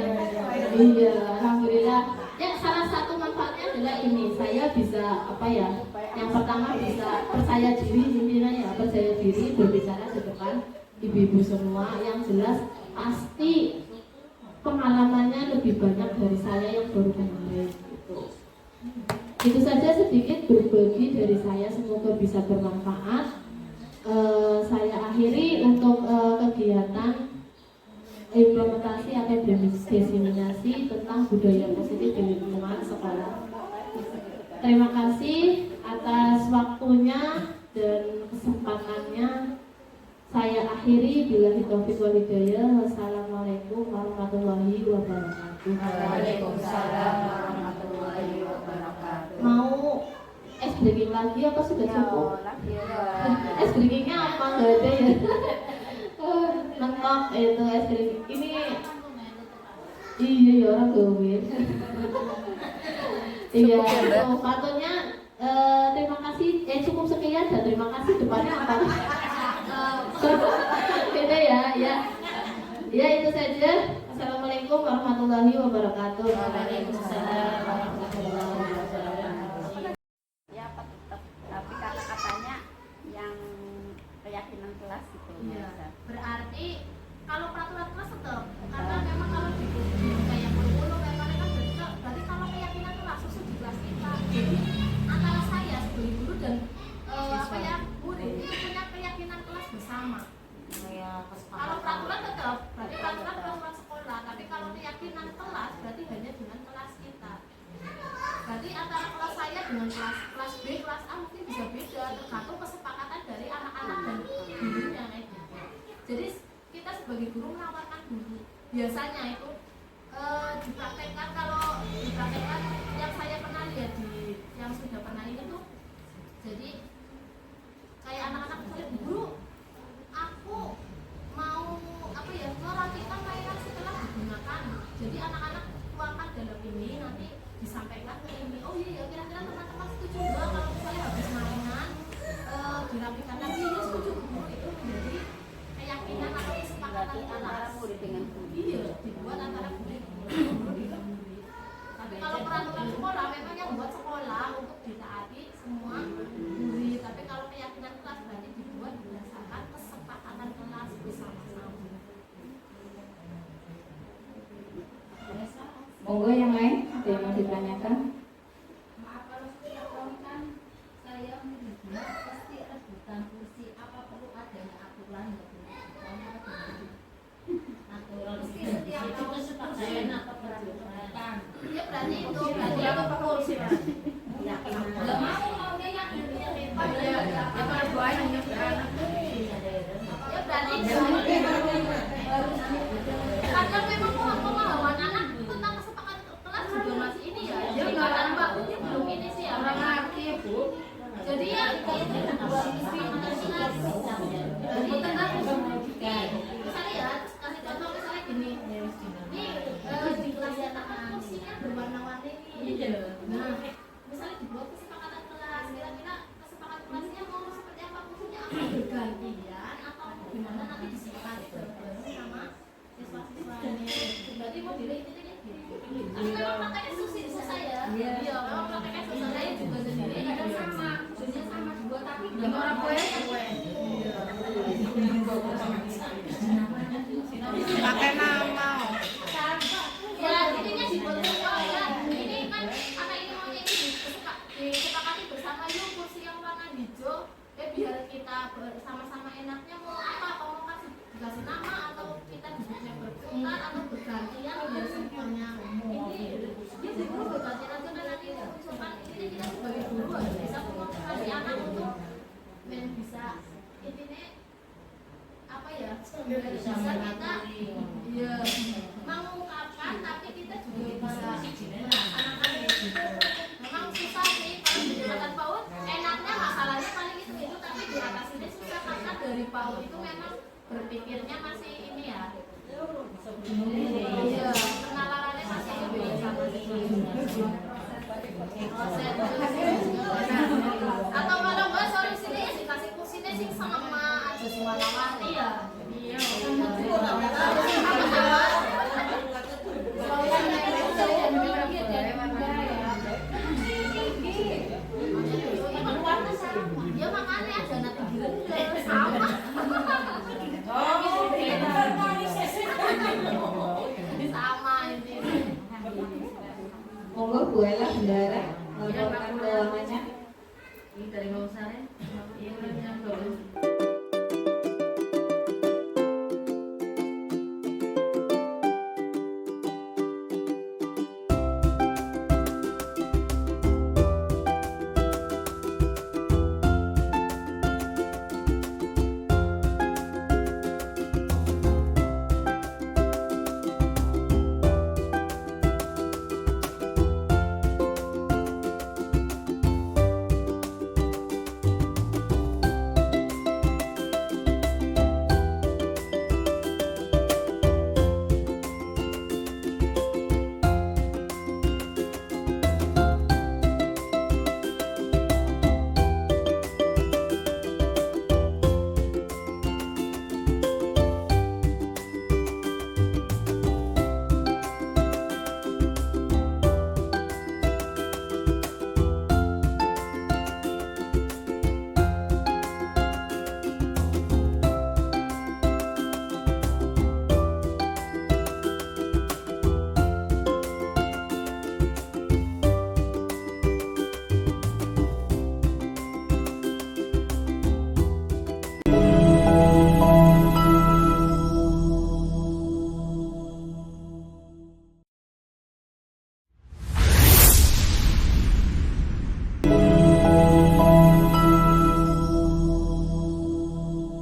Iya, alhamdulillah. Ya salah satu manfaatnya adalah ini, saya bisa apa ya? Yang pertama bisa percaya diri, intinya ya percaya diri berbicara di depan ibu-ibu semua. Yang jelas pasti pengalamannya lebih banyak dari saya yang baru kemarin gitu. Itu saja sedikit berbagi dari saya, semoga bisa bermanfaat. Saya akhiri untuk kegiatan implementasi akademis diseminasi tentang budaya positif di lingkungan sekolah. Terima kasih atas waktunya dan kesempatannya. Saya akhiri bila taufiq wal hidayah. Wassalamualaikum warahmatullahi wabarakatuh. Waalaikumsalam warahmatullahi wabarakatuh. Mau es breaking lagi apa sudah cukup? Es breakingnya apa nggak ada ya? Mentok itu es breaking ini. Iya ya orang gawin. Iya, itu patutnya terima kasih. Cukup sekian dan terima kasih. Depannya apa? Beda ya. Ya itu saja. Assalamualaikum warahmatullahi wabarakatuh. Waalaikumsalam warahmatullahi wabarakatuh. Ya tetap, tapi kata-katanya yang keyakinan kelas gitu. Iya. Bisa. Berarti kalau peraturan kelas tetap, karena memang kalau di kayak kurikulum memang kan berarti kalau keyakinan kelas susun di kelas kita. Jadi antara saya sebagai guru dan murid itu punya keyakinan kelas bersama. Kalau peraturan tetap, berarti peraturan sekolah. Tapi kalau keyakinan kelas berarti hanya dengan kelas kita. Berarti antara kelas saya dengan kelas B, kelas A mungkin bisa beda tergantung kesepakatan dari anak-anak dan gurunya kayak gitu. Jadi kita sebagai guru menawarkan guru. Biasanya itu dipraktekkan, kalau dipraktekkan yang saya pernah lihat yang sudah pernah ini tuh, jadi kayak anak-anak misalnya, guru aku mau apa ya, merapikan mainan setelah digunakan. Jadi anak-anak tuangkan dalam ini, nanti disampaikan ke ini. Oh iya ya, kira-kira teman-teman setuju nggak kalau misalnya habis mainan dirapikan lagi? Ya setuju guru. Itu menjadi keyakinan atau kesepakatan Antara kelas. murid dengan guru. Iya, dibuat antara murid dengan guru. Tapi kalau peraturan sekolah memang yang buat sekolah untuk ditaati semua murid. Tapi kalau keyakinan kelas berarti dibuat berdasarkan kesepakatan kelas bersama-sama. Monggo yang lain, ada yang mau ditanyakan? Maaf kalau setiap tahun kan saya melihat pasti rebutan kursi. Apa perlu adanya aturan nggak bu? Aturan setiap tahun kesepakatan atau peraturan. Ya berarti itu berarti apa kursi mas? Nggak maunya yang Ya berarti kadang memang pemahaman anak tentang kesepakatan kelas juga masih ini ya. Dia nggak tambah, dia belum ini sih ya. Orang ngerti ya bu. Jadi ya jadi tengah misalnya ya, kasih contoh misalnya gini. Ini di kelas anak-anak kursinya berwarna-warni nih. Nah, misalnya dibuat kesepakatan kelas, kira-kira kesepakatan kelasnya mau seperti apa, kursinya apa, bergantian atau gimana, nanti disepakati bareng-bareng sama siswa-siswanya. Berarti mau dilihat itu kayak gitu. Tapi memang prakteknya susah ya. Iya, memang prakteknya susah. Saya juga sendiri kadang sama, kursinya sama dua tapi nggak orang gue. Pakai nama. Ya, intinya dibuat semua ya. Ini kan karena ini maunya ini disepakati bersama, yuk kursi yang warna hijau. Biar kita sama-sama enaknya mau apa, mau kasih dikasih nama atau kita atas ini susah karena dari PAUD itu memang berpikirnya masih ini ya. Iya, penalarannya masih sama atau kalau enggak solusinya ya dikasih kursinya sih sama aja sih warna-warni ya. Iya. Ya makanya ada nanti sama. Sama ini. Monggo Bu Ella bendara.